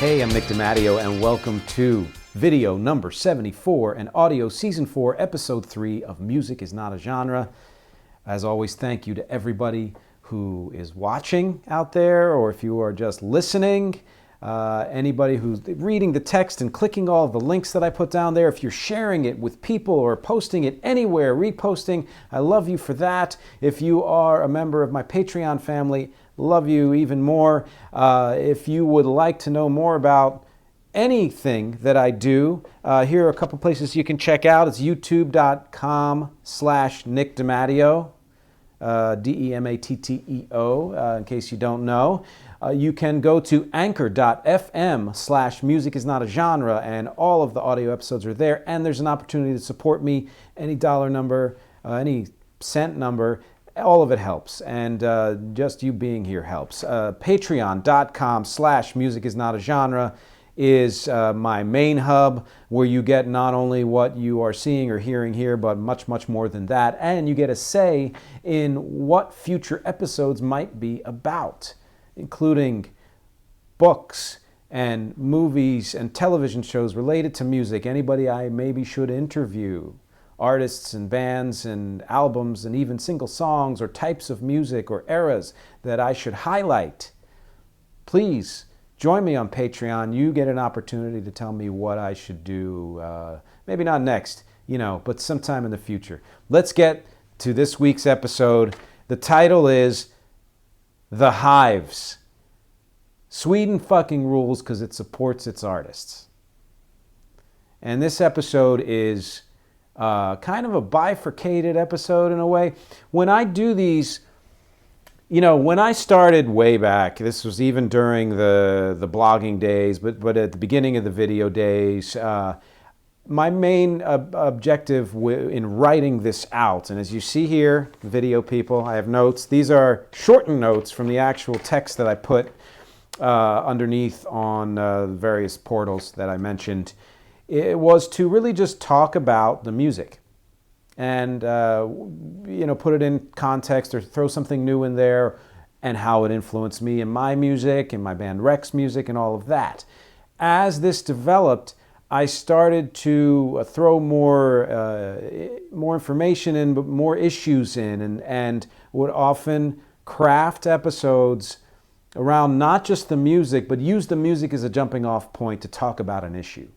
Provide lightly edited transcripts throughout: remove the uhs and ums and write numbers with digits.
Hey, I'm Nick DeMatteo, and welcome to video number 74 and audio season 4, episode 3 of Music is Not a Genre. As always, thank you to everybody who is watching out there, or if you are just listening, anybody who's reading the text and clicking all of the links that I put down there. If you're sharing it with people or posting it anywhere, reposting, I love you for that. If you are a member of my Patreon family, love you even more. If you would like to know more about anything that I do, here are a couple places you can check out. It's youtube.com/Nick DeMatteo, DeMatteo, in case you don't know. You can go to anchor.fm/music is not a genre, and all of the audio episodes are there. And there's an opportunity to support me. Any dollar number, any cent number, all of it helps. And just you being here helps. Patreon.com/music is not a genre is my main hub, where you get not only what you are seeing or hearing here, but much, much more than that. And you get a say in what future episodes might be about, including books and movies and television shows related to music, anybody I maybe should interview, artists and bands and albums and even single songs or types of music or eras that I should highlight. Please join me on Patreon. You get an opportunity to tell me what I should do, maybe not next, but sometime in the future. Let's get to this week's episode. The title is The Hives. Sweden fucking rules because it supports its artists. And this episode is kind of a bifurcated episode in a way. When I do these, when I started way back, this was even during the blogging days, but at the beginning of the video days, my main objective in writing this out, and as you see here, video people, I have notes. These are shortened notes from the actual text that I put underneath on various portals that I mentioned. It was to really just talk about the music and, put it in context or throw something new in there and how it influenced me in my music and my band Rex music and all of that. As this developed, I started to throw more information in, but more issues in, and would often craft episodes around not just the music, but use the music as a jumping off point to talk about an issue.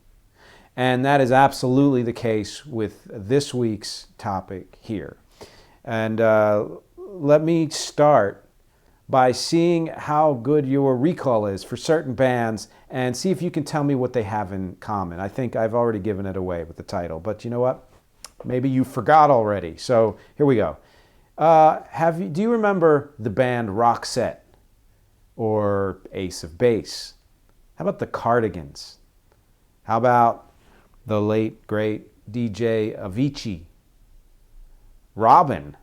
And that is absolutely the case with this week's topic here. And let me start by seeing how good your recall is for certain bands and see if you can tell me what they have in common. I think I've already given it away with the title, but you know what? Maybe you forgot already. So here we go. Do you remember the band Roxette or Ace of Base? How about the Cardigans? How about the late, great DJ Avicii? Robyn,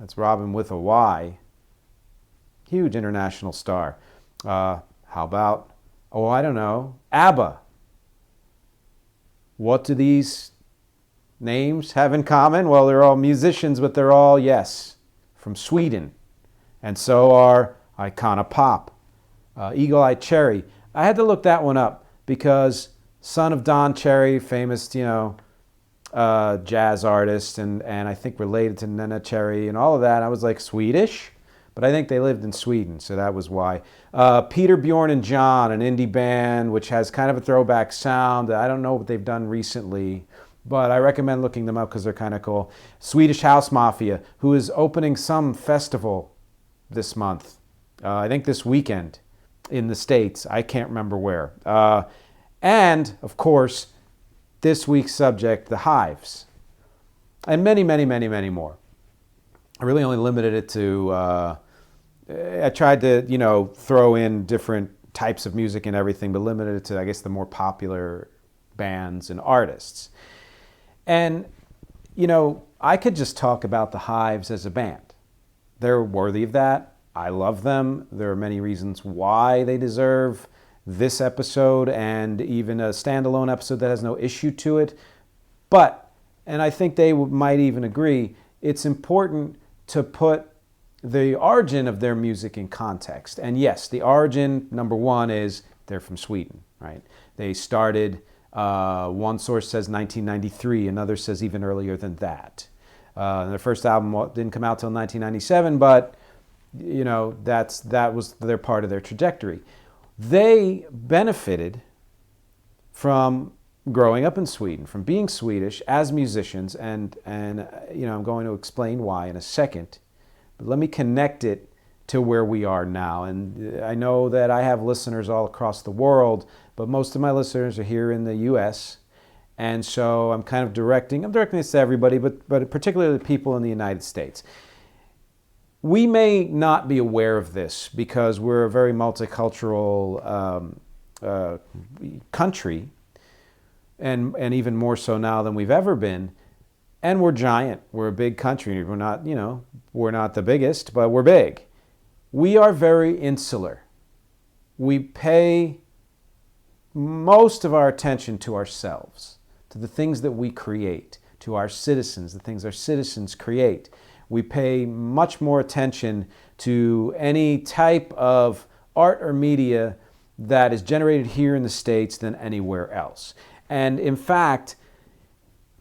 that's Robyn with a Y, huge international star. How about, ABBA? What do these names have in common? Well, they're all musicians, but they're all, yes, from Sweden. And so are Icona Pop, Eagle Eye Cherry. I had to look that one up because son of Don Cherry, famous, jazz artist, and I think related to Nena Cherry and all of that. I was like, Swedish? But I think they lived in Sweden, so that was why. Peter, Bjorn John, an indie band, which has kind of a throwback sound. I don't know what they've done recently, but I recommend looking them up because they're kind of cool. Swedish House Mafia, who is opening some festival this month. I think this weekend in the States. I can't remember where. And, of course, this week's subject, the Hives. And many, many, many, many more. I really only limited it to, I tried to, throw in different types of music and everything, but limited it to, I guess, the more popular bands and artists. And, I could just talk about the Hives as a band. They're worthy of that. I love them. There are many reasons why they deserve this episode and even a standalone episode that has no issue to it. But, and I think they might even agree, it's important to put the origin of their music in context. And yes, the origin, number one, is they're from Sweden, right? They started, one source says 1993, another says even earlier than that. Their first album didn't come out till 1997, but you know, that was their part of their trajectory. They benefited from growing up in Sweden, from being Swedish as musicians, and you know, I'm going to explain why in a second. But let me connect it to where we are now. And I know that I have listeners all across the world, but most of my listeners are here in the US. And so I'm kind of directing this to everybody, but particularly the people in the United States. We may not be aware of this because we're a very multicultural country, and even more so now than we've ever been. And we're giant. We're a big country. We're not, you know, we're not the biggest, but we're big. We are very insular. We pay most of our attention to ourselves, to the things that we create, to our citizens, the things our citizens create. We pay much more attention to any type of art or media that is generated here in the States than anywhere else. And in fact,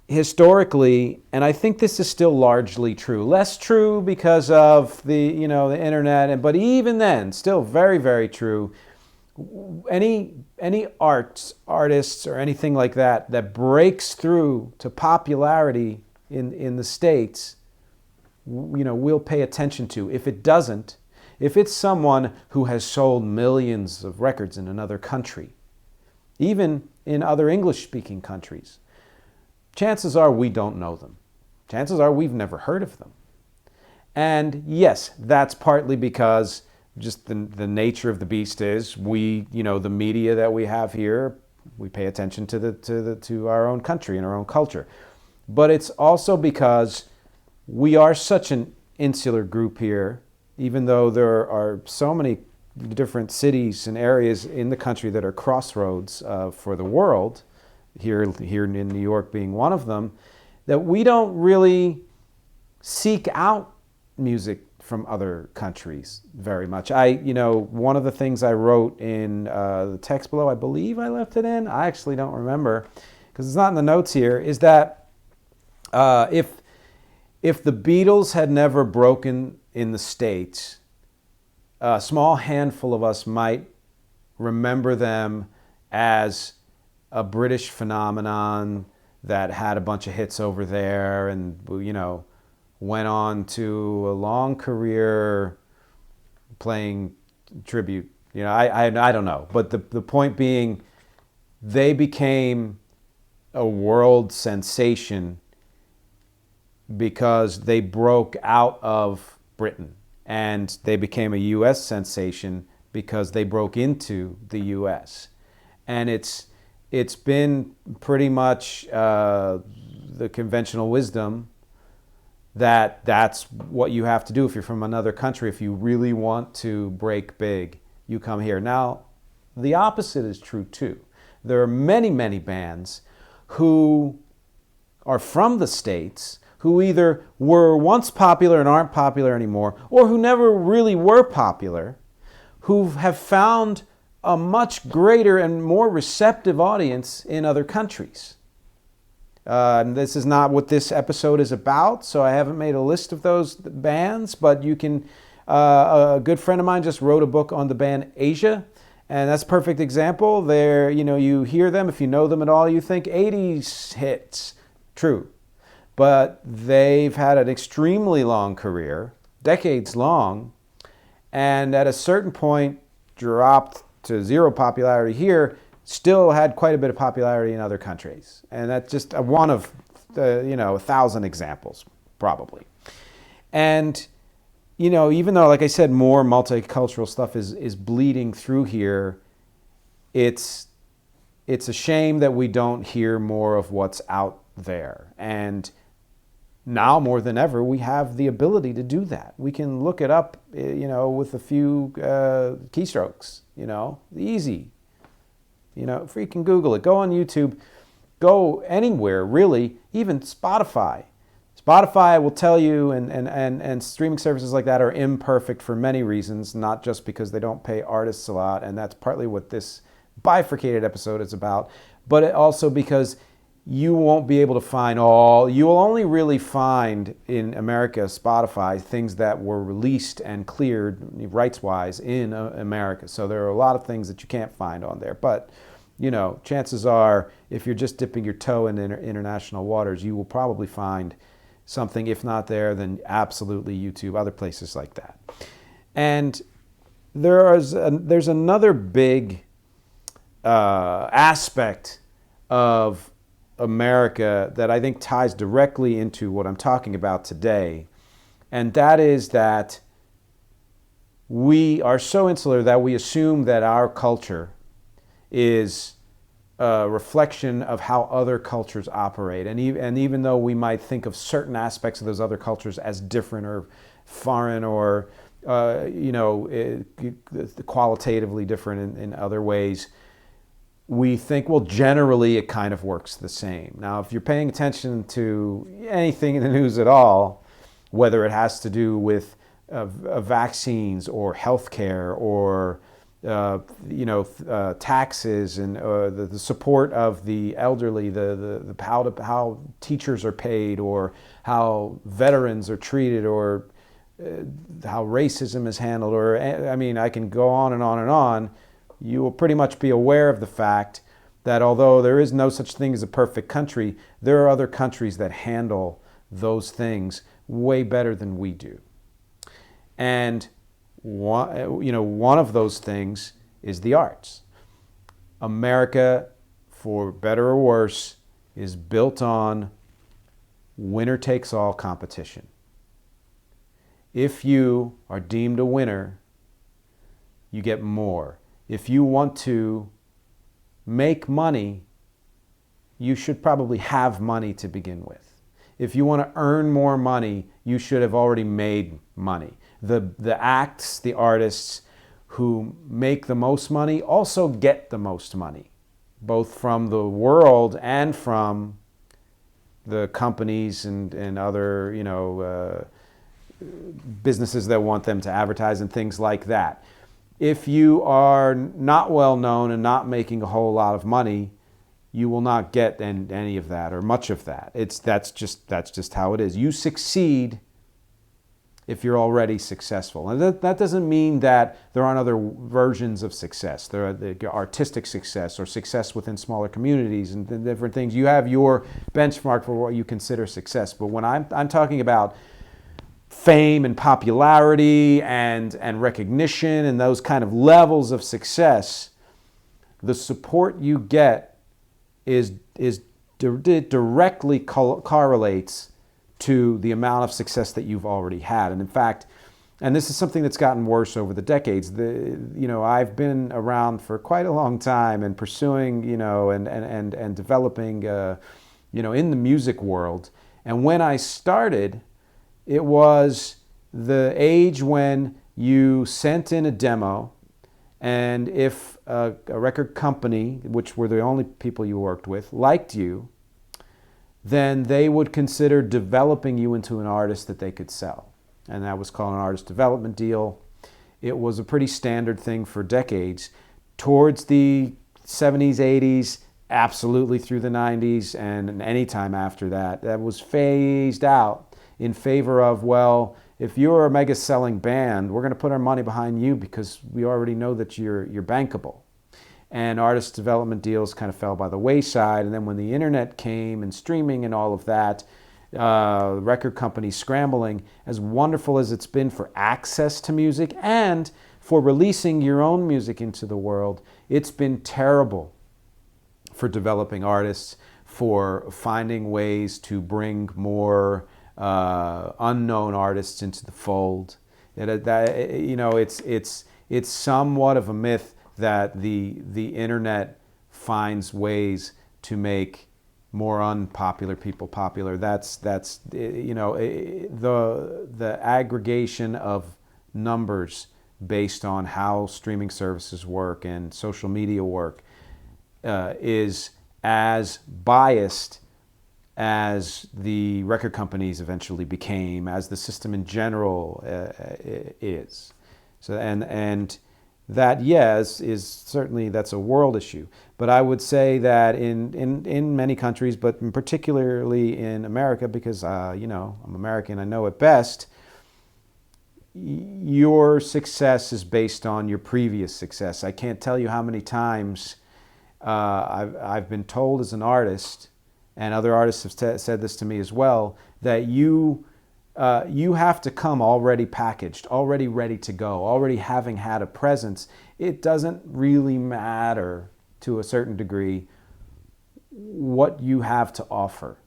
historically, and I think this is still largely true, less true because of the, you know, the internet, but even then, still very, very true. Any artists or anything like that breaks through to popularity in the States, you know, we'll pay attention to. If it doesn't, if it's someone who has sold millions of records in another country, even in other English-speaking countries, chances are we don't know them. Chances are we've never heard of them. And yes, that's partly because just the nature of the beast is we, you know, the media that we have here, we pay attention to our own country and our own culture. But it's also because we are such an insular group here, even though there are so many different cities and areas in the country that are crossroads for the world, here in New York being one of them, that we don't really seek out music from other countries very much. You know, one of the things I wrote in the text below, I believe I left it in, I actually don't remember, because it's not in the notes here, is that if the Beatles had never broken in the States, a small handful of us might remember them as a British phenomenon that had a bunch of hits over there and, you know, went on to a long career playing tribute. You know, I don't know. But the point being, they became a world sensation because they broke out of Britain, and they became a U.S. sensation because they broke into the U.S. And it's been pretty much the conventional wisdom that that's what you have to do if you're from another country. If you really want to break big, you come here. Now, the opposite is true too. There are many, many bands who are from the States who either were once popular and aren't popular anymore, or who never really were popular, who have found a much greater and more receptive audience in other countries. This is not what this episode is about, so I haven't made a list of those bands, but you can, a good friend of mine just wrote a book on the band Asia, and that's a perfect example. There, you know, you hear them, if you know them at all, you think 80s hits. True. But they've had an extremely long career, decades long, and at a certain point dropped to zero popularity here, still had quite a bit of popularity in other countries. And that's just one of, 1,000 examples, probably. And, you know, even though, like I said, more multicultural stuff is bleeding through here, it's a shame that we don't hear more of what's out there. And now more than ever, we have the ability to do that. We can look it up, you know, with a few keystrokes, you know, easy. You know, freaking Google it. Go on YouTube. Go anywhere, really, even Spotify. Spotify will tell you, and streaming services like that are imperfect for many reasons, not just because they don't pay artists a lot, and that's partly what this bifurcated episode is about, but also because you won't be able to find you will only really find in America, Spotify, things that were released and cleared rights-wise in America. So there are a lot of things that you can't find on there, but chances are, if you're just dipping your toe in international waters, you will probably find something, if not there, then absolutely YouTube, other places like that. And there's another big aspect of America that I think ties directly into what I'm talking about today, and that is that we are so insular that we assume that our culture is a reflection of how other cultures operate, and even though we might think of certain aspects of those other cultures as different or foreign or qualitatively different in other ways, we think, well, generally it kind of works the same. Now, if you're paying attention to anything in the news at all, whether it has to do with vaccines or healthcare or taxes and the support of the elderly, the how teachers are paid, or how veterans are treated, or how racism is handled, or I can go on and on and on. You will pretty much be aware of the fact that although there is no such thing as a perfect country, there are other countries that handle those things way better than we do. And one of those things is the arts. America, for better or worse, is built on winner-takes-all competition. If you are deemed a winner, you get more. If you want to make money, you should probably have money to begin with. If you want to earn more money, you should have already made money. The acts, the artists who make the most money also get the most money, both from the world and from the companies and other businesses that want them to advertise and things like that. If you are not well known and not making a whole lot of money, you will not get any of that or much of that. That's just how it is. You succeed if you're already successful. And that doesn't mean that there aren't other versions of success. There are the artistic success or success within smaller communities and different things. You have your benchmark for what you consider success. But when I'm talking about fame and popularity and recognition and those kind of levels of success, the support you get directly correlates to the amount of success that you've already had. And in fact, and this is something that's gotten worse over the decades. I've been around for quite a long time and pursuing, and developing, in the music world. And when I started, it was the age when you sent in a demo, and if a record company, which were the only people you worked with, liked you, then they would consider developing you into an artist that they could sell. And that was called an artist development deal. It was a pretty standard thing for decades. Towards the 70s, 80s, absolutely through the 90s, and any time after that, that was phased out in favor of, well, if you're a mega selling band, we're going to put our money behind you because we already know that you're bankable. And artist development deals kind of fell by the wayside. And then when the internet came and streaming and all of that, record companies scrambling, as wonderful as it's been for access to music and for releasing your own music into the world, it's been terrible for developing artists, for finding ways to bring more unknown artists into the fold. It's somewhat of a myth that the internet finds ways to make more unpopular people popular. That's the aggregation of numbers based on how streaming services work and social media work is as biased as the record companies eventually became, as the system in general is. So and that, yes, is certainly, that's a world issue. But I would say that in many countries, but particularly in America, because I'm American, I know it best, your success is based on your previous success. I can't tell you how many times I've been told as an artist, and other artists have said this to me as well, that you have to come already packaged, already ready to go, already having had a presence. It doesn't really matter, to a certain degree, what you have to offer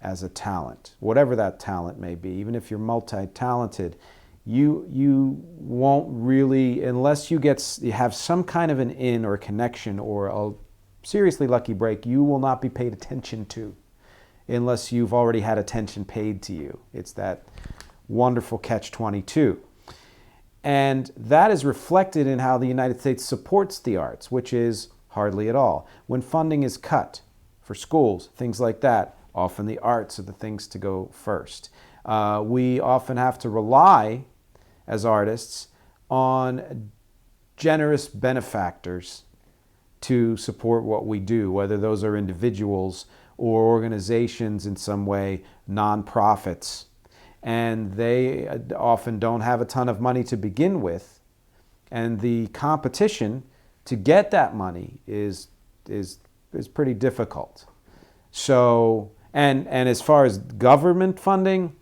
as a talent, whatever that talent may be. Even if you're multi-talented, you won't really, unless you have some kind of an in or connection or a seriously lucky break, you will not be paid attention to unless you've already had attention paid to you. It's that wonderful catch-22. And that is reflected in how the United States supports the arts, which is hardly at all. When funding is cut for schools, things like that, often the arts are the things to go first. We often have to rely, as artists, on generous benefactors to support what we do, whether those are individuals or organizations in some way, nonprofits. And they often don't have a ton of money to begin with. And the competition to get that money is pretty difficult. So, and as far as government funding,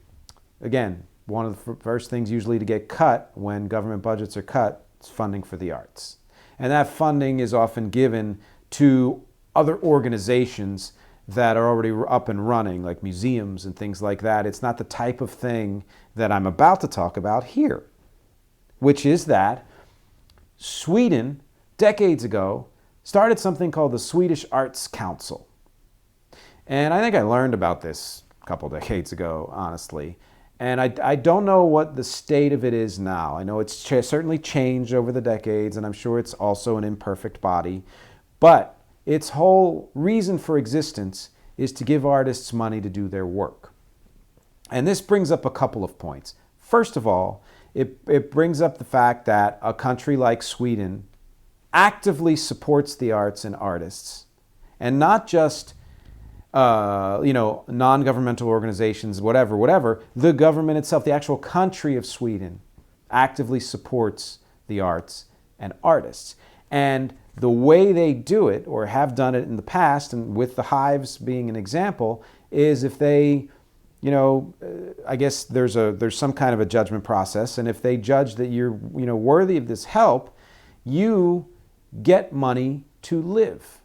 again, one of the first things usually to get cut when government budgets are cut is funding for the arts. And that funding is often given to other organizations that are already up and running, like museums and things like that. It's not the type of thing that I'm about to talk about here, which is that Sweden, decades ago, started something called the Swedish Arts Council. And I think I learned about this a couple decades ago, honestly. And I don't know what the state of it is now. I know it's certainly changed over the decades, and I'm sure it's also an imperfect body. But its whole reason for existence is to give artists money to do their work. And this brings up a couple of points. First of all, it brings up the fact that a country like Sweden actively supports the arts and artists, and not just non-governmental organizations, whatever. The government itself, the actual country of Sweden, actively supports the arts and artists. And the way they do it, or have done it in the past, and with the Hives being an example, is if they, I guess there's some kind of a judgment process, and if they judge that you're, worthy of this help, you get money to live.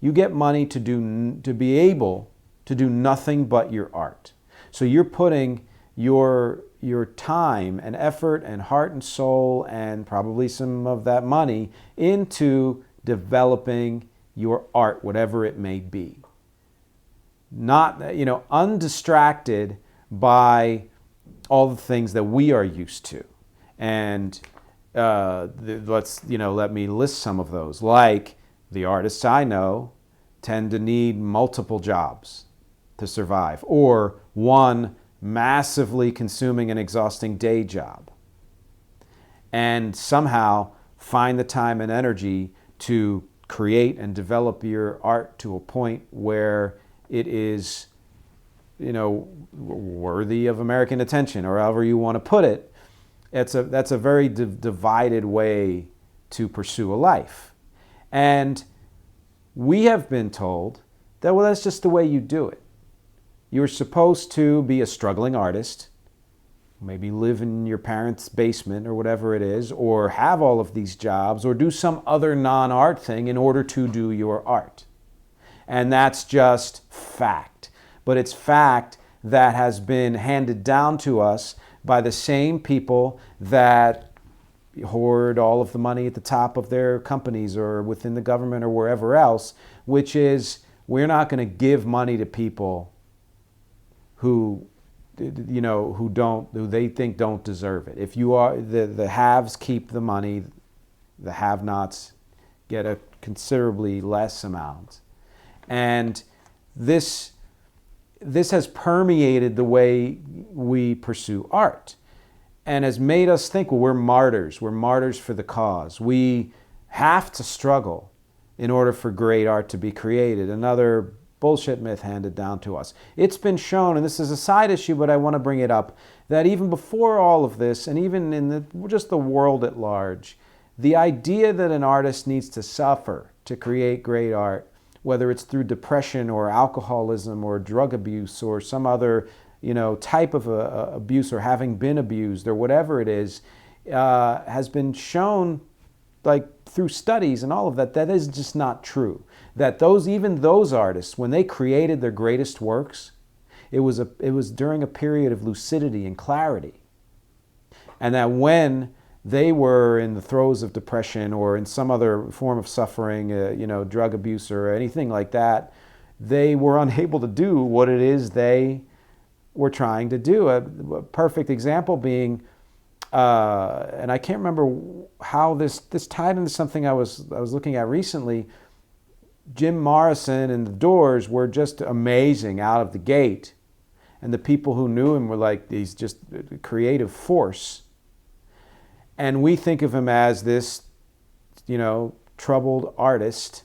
You get money to be able to do nothing but your art. So you're putting your time and effort and heart and soul and probably some of that money into developing your art, whatever it may be. Not, undistracted by all the things that we are used to. And let me list some of those. Like, the artists I know tend to need multiple jobs to survive, or one massively consuming and exhausting day job, and somehow find the time and energy to create and develop your art to a point where it is, worthy of American attention, or however you want to put it. That's a very divided way to pursue a life. And we have been told that, well, that's just the way you do it. You're supposed to be a struggling artist, maybe live in your parents' basement or whatever it is, or have all of these jobs, or do some other non-art thing in order to do your art. And that's just fact. But it's fact that has been handed down to us by the same people that hoard all of the money at the top of their companies or within the government or wherever else, which is, we're not going to give money to people who they think don't deserve it. If you are, the haves keep the money, the have-nots get a considerably less amount. And this this has permeated the way we pursue art and has made us think, well, we're martyrs. We're martyrs for the cause. We have to struggle in order for great art to be created. Another bullshit myth handed down to us. It's been shown, and this is a side issue, but I want to bring it up, that even before all of this, and even in just the world at large, the idea that an artist needs to suffer to create great art, whether it's through depression or alcoholism or drug abuse or some other type of abuse, or having been abused or whatever it is, has been shown, like through studies and all of that, that is just not true. That even those artists, when they created their greatest works, it was during a period of lucidity and clarity. And that when they were in the throes of depression or in some other form of suffering, drug abuse or anything like that, they were unable to do what it is they were trying to do. A perfect example being, and I can't remember how this tied into something I was looking at recently. Jim Morrison and the Doors were just amazing out of the gate, and the people who knew him were like these just creative force. And we think of him as this, troubled artist,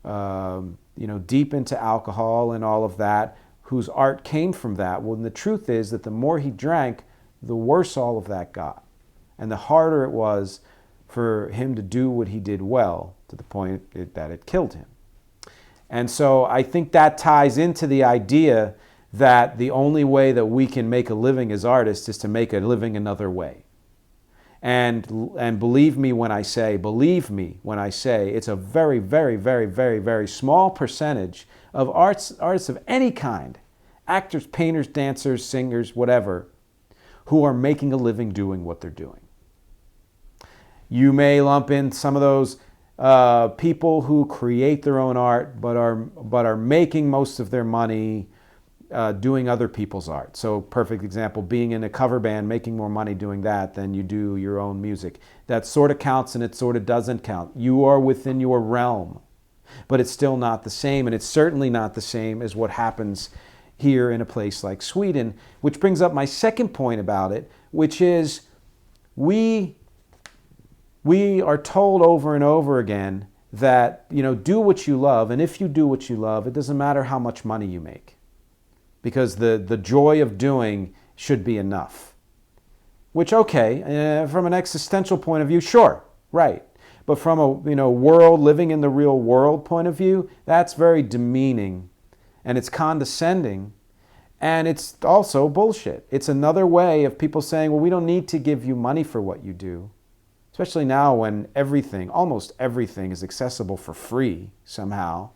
deep into alcohol and all of that, whose art came from that. Well, and the truth is that the more he drank, the worse all of that got. And the harder it was for him to do what he did well, to the point that it killed him. And so I think that ties into the idea that the only way that we can make a living as artists is to make a living another way. And believe me when I say, it's a very, very, very, very, very small percentage of artists of any kind, actors, painters, dancers, singers, whatever, who are making a living doing what they're doing. You may lump in some of those people who create their own art but are making most of their money doing other people's art. So perfect example, being in a cover band, making more money doing that than you do your own music. That sort of counts and it sort of doesn't count. You are within your realm, but it's still not the same, and it's certainly not the same as what happens here in a place like Sweden, which brings up my second point about it, which is we are told over and over again that, do what you love, and if you do what you love, it doesn't matter how much money you make, because the joy of doing should be enough. Which, okay, from an existential point of view, sure, right. But from a world, living in the real world point of view, that's very demeaning, and it's condescending, and it's also bullshit. It's another way of people saying, well, we don't need to give you money for what you do. Especially now when almost everything is accessible for free somehow.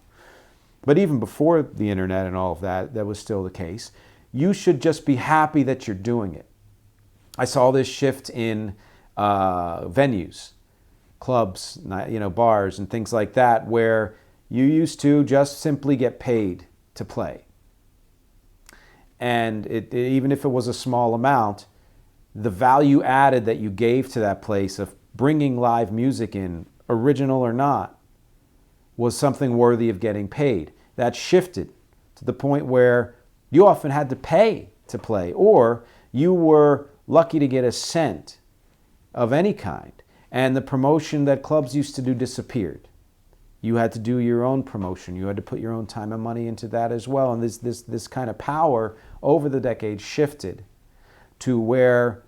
But even before the internet and all of that, that was still the case. You should just be happy that you're doing it. I saw this shift in venues, clubs, bars and things like that, where you used to just simply get paid to play. And even if it was a small amount, the value added that you gave to that place of bringing live music in, original or not, was something worthy of getting paid. That shifted to the point where you often had to pay to play, or you were lucky to get a cent of any kind, and the promotion that clubs used to do disappeared. You had to do your own promotion. You had to put your own time and money into that as well. And this kind of power over the decades shifted to where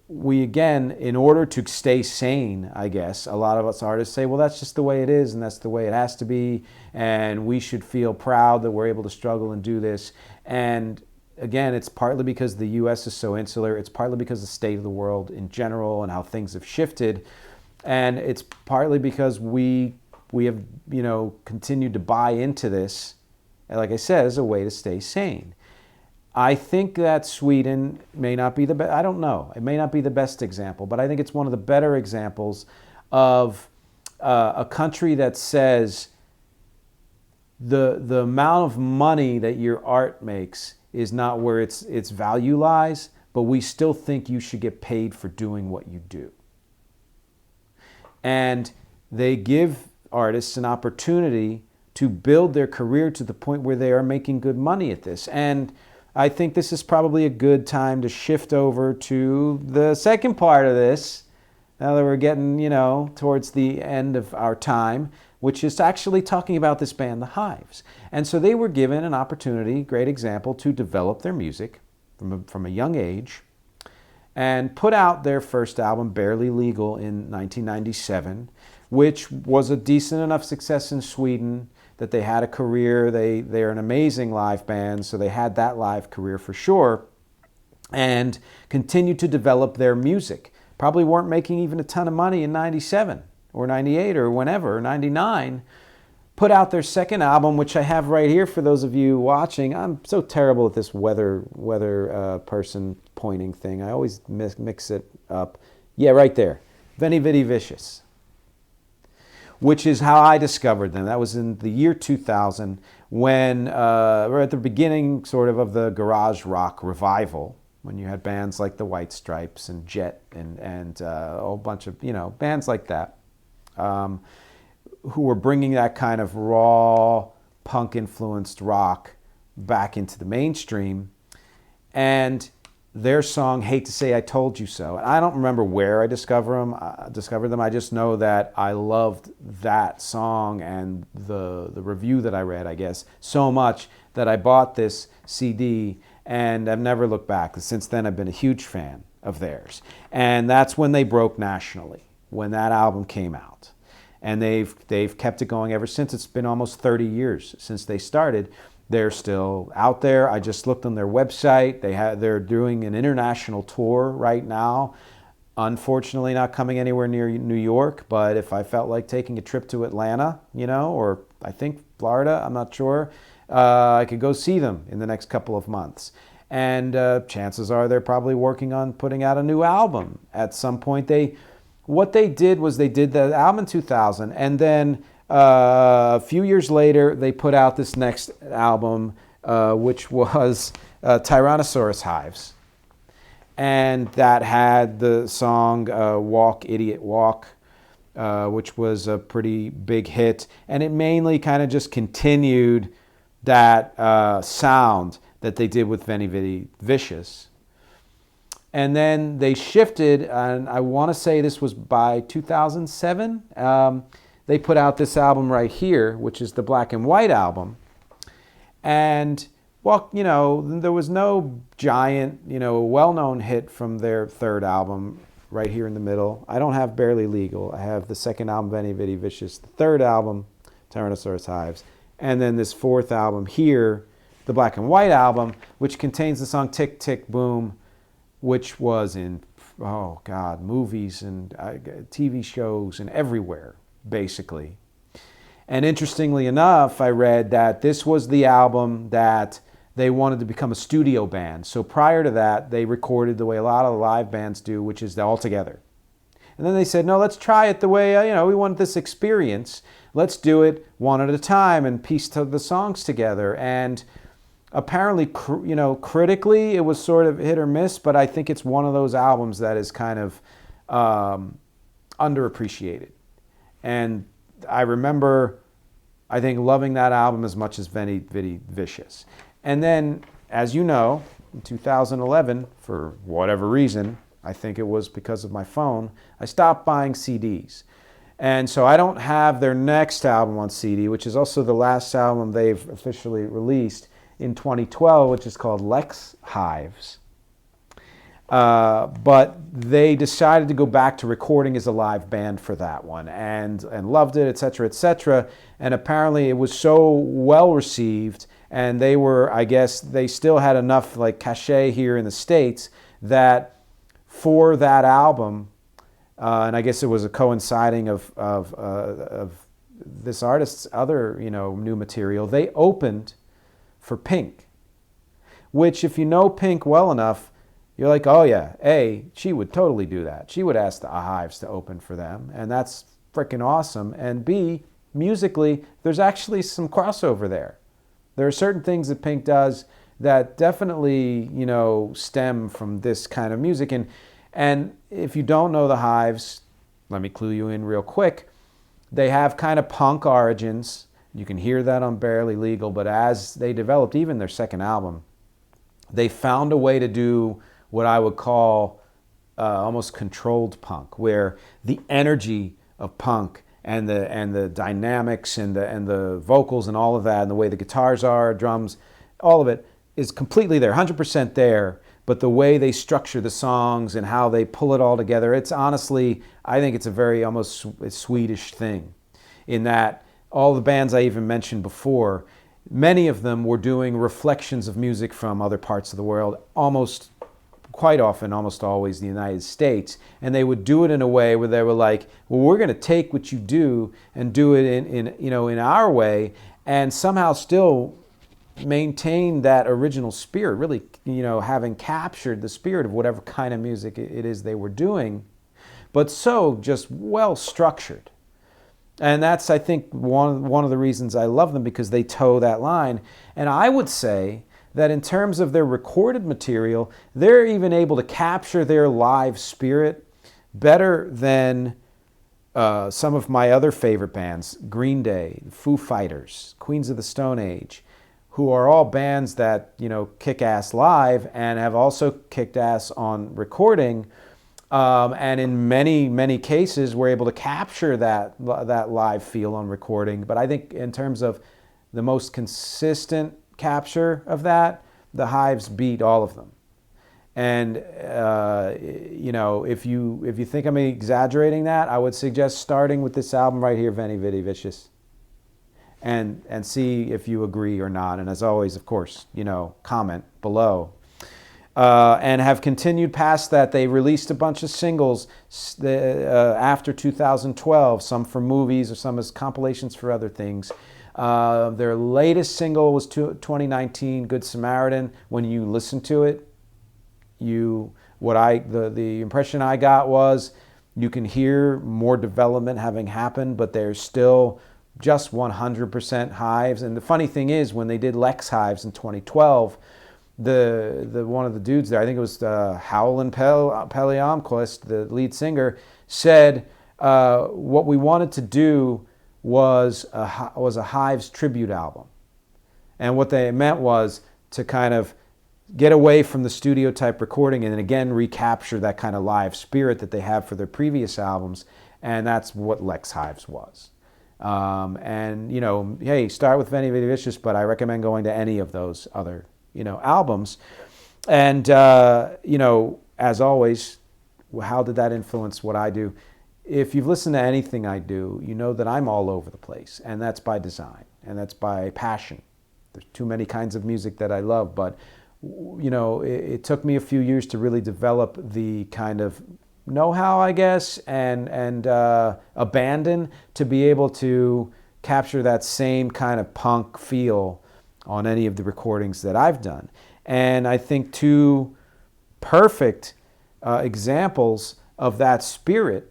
we, again, in order to stay sane, I guess, a lot of us artists say, well, that's just the way it is, and that's the way it has to be, and we should feel proud that we're able to struggle and do this. And again, it's partly because the U.S. is so insular. It's partly because of the state of the world in general and how things have shifted. And it's partly because we have, continued to buy into this, and like I said, as a way to stay sane. I think that Sweden may not be the best. I don't know. It may not be the best example, but I think it's one of the better examples of a country that says the amount of money that your art makes is not where its value lies, but we still think you should get paid for doing what you do. And they give artists an opportunity to build their career to the point where they are making good money at this. And I think this is probably a good time to shift over to the second part of this, now that we're getting, towards the end of our time, which is actually talking about this band, the Hives. And so they were given an opportunity, great example, to develop their music from a young age and put out their first album, Barely Legal, in 1997, which was a decent enough success in Sweden that they had a career. They're an amazing live band, so they had that live career for sure, and continued to develop their music. Probably weren't making even a ton of money in 97 or 98 or whenever, or 99. Put out their second album, which I have right here for those of you watching. I'm so terrible at this weather person pointing thing. I always mix it up. Yeah, right there. Veni Vidi Vicious, which is how I discovered them. That was in the year 2000 when we're at the beginning sort of the garage rock revival, when you had bands like the White Stripes and Jet and a whole bunch of bands like that, who were bringing that kind of raw punk-influenced rock back into the mainstream. And their song, Hate to Say I Told You So. And I don't remember where I discovered them. I just know that I loved that song and the review that I read, I guess, so much that I bought this CD, and I've never looked back. Since then, I've been a huge fan of theirs. And that's when they broke nationally, when that album came out. And they've kept it going ever since. It's been almost 30 years since they started. They're still out there. I just looked on their website. They're doing an international tour right now. Unfortunately, not coming anywhere near New York, but if I felt like taking a trip to Atlanta, or I think Florida, I'm not sure, I could go see them in the next couple of months. And chances are they're probably working on putting out a new album at some point. What they did was they did the album in 2000, and then a few years later, they put out this next album, which was Tyrannosaurus Hives. And that had the song Walk, Idiot, Walk, which was a pretty big hit. And it mainly kind of just continued that sound that they did with Veni Vidi Vicious. And then they shifted, and I want to say this was by 2007. They put out this album right here, which is the Black and White album. And, there was no giant, well-known hit from their third album right here in the middle. I don't have Barely Legal. I have the second album, Veni Vidi Vicious, the third album, Tyrannosaurus Hives, and then this fourth album here, the Black and White album, which contains the song Tick, Tick, Boom, which was in, movies and TV shows and everywhere, basically. And interestingly enough, I read that this was the album that they wanted to become a studio band. So prior to that, they recorded the way a lot of the live bands do, which is all together. And then they said, no, let's try it the way, we want this experience. Let's do it one at a time and piece the songs together. And apparently, critically, it was sort of hit or miss, but I think it's one of those albums that is kind of underappreciated. And I remember, I think, loving that album as much as Veni Vidi Vicious. And then, as you know, in 2011, for whatever reason, I think it was because of my phone, I stopped buying CDs. And so I don't have their next album on CD, which is also the last album they've officially released in 2012, which is called Lex Hives. But they decided to go back to recording as a live band for that one and loved it, etc., etc. And apparently it was so well received, and they were, I guess, they still had enough cachet here in the States that for that album, and I guess it was a coinciding of this artist's other new material, they opened for Pink, which, if you know Pink well enough, you're like, oh yeah, A, she would totally do that. She would ask the Hives to open for them, and that's freaking awesome. And B, musically, there's actually some crossover there. There are certain things that Pink does that definitely, stem from this kind of music. And if you don't know the Hives, let me clue you in real quick. They have kind of punk origins, You can hear that on Barely Legal, but as they developed even their second album, they found a way to do what I would call almost controlled punk, where the energy of punk and the dynamics and the vocals and all of that and the way the guitars are, drums, all of it is completely there, 100% there. But the way they structure the songs and how they pull it all together, it's honestly, I think it's a very almost Swedish thing, in that all the bands I even mentioned before, many of them were doing reflections of music from other parts of the world, almost quite often, almost always the United States, and they would do it in a way where they were like, well, we're going to take what you do and do it in our way, and somehow still maintain that original spirit, really, having captured the spirit of whatever kind of music it is they were doing, but so just well structured. And that's, I think, one of the reasons I love them, because they toe that line. And I would say that in terms of their recorded material, they're even able to capture their live spirit better than some of my other favorite bands, Green Day, Foo Fighters, Queens of the Stone Age, who are all bands that, kick ass live and have also kicked ass on recording. And in many, many cases, we're able to capture that live feel on recording. But I think in terms of the most consistent capture of that, the Hives beat all of them. And if you think I'm exaggerating that, I would suggest starting with this album right here, Veni Vidi Vicious, and see if you agree or not. And as always, of course, comment below. And have continued past that. They released a bunch of singles after 2012, some for movies or some as compilations for other things. Their latest single was 2019, Good Samaritan. When you listen to it, the impression I got was you can hear more development having happened, but there's still just 100% Hives. And the funny thing is, when they did Lex Hives in 2012, the one of the dudes there, I think it was Howlin' Peliamquist, the lead singer, said what we wanted to do was a Hives tribute album. And what they meant was to kind of get away from the studio type recording and then again recapture that kind of live spirit that they have for their previous albums. And that's what Lex Hives was. Hey, start with Veni Vidi Vicious, but I recommend going to any of those other albums. And, as always, how did that influence what I do? If you've listened to anything I do, you know that I'm all over the place, and that's by design, and that's by passion. There's too many kinds of music that I love, but, it took me a few years to really develop the kind of know-how, I guess, and abandon to be able to capture that same kind of punk feel on any of the recordings that I've done. And I think two perfect examples of that spirit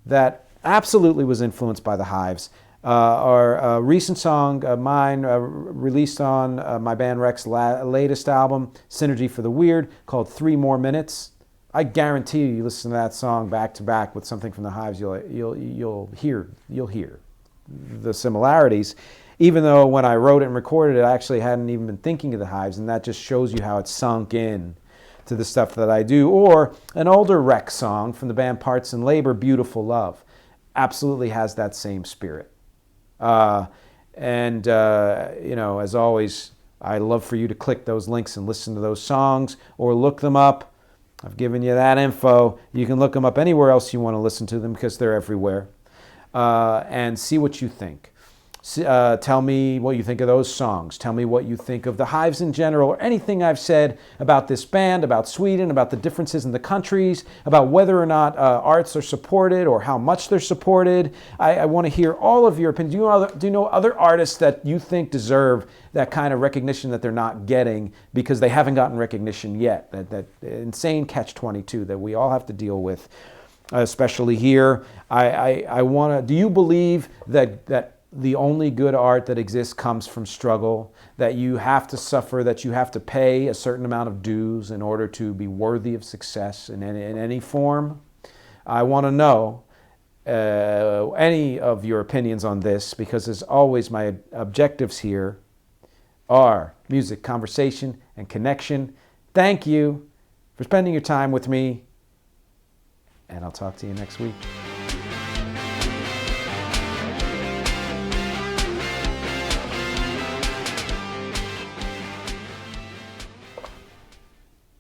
that absolutely was influenced by the Hives are a recent song of mine released on my band Rex's latest album, Synergy for the Weird, called 3 More Minutes. I guarantee you listen to that song back to back with something from the Hives, you'll hear the similarities. Even though when I wrote it and recorded it, I actually hadn't even been thinking of the Hives, and that just shows you how it's sunk in to the stuff that I do. Or an older Rex song from the band Parts and Labor, Beautiful Love, absolutely has that same spirit. As always, I love for you to click those links and listen to those songs or look them up. I've given you that info. You can look them up anywhere else you want to listen to them because they're everywhere. And see what you think. Tell me what you think of those songs. Tell me what you think of the Hives in general, or anything I've said about this band, about Sweden, about the differences in the countries, about whether or not arts are supported or how much they're supported. I want to hear all of your opinions. Do you know other artists that you think deserve that kind of recognition that they're not getting because they haven't gotten recognition yet? That insane catch-22 that we all have to deal with, especially here. I want to. Do you believe that the only good art that exists comes from struggle, that you have to suffer, that you have to pay a certain amount of dues in order to be worthy of success in any form? I want to know. any of your opinions on this, because as always, my objectives here are music, conversation, and connection. Thank you for spending your time with me, and I'll talk to you next week.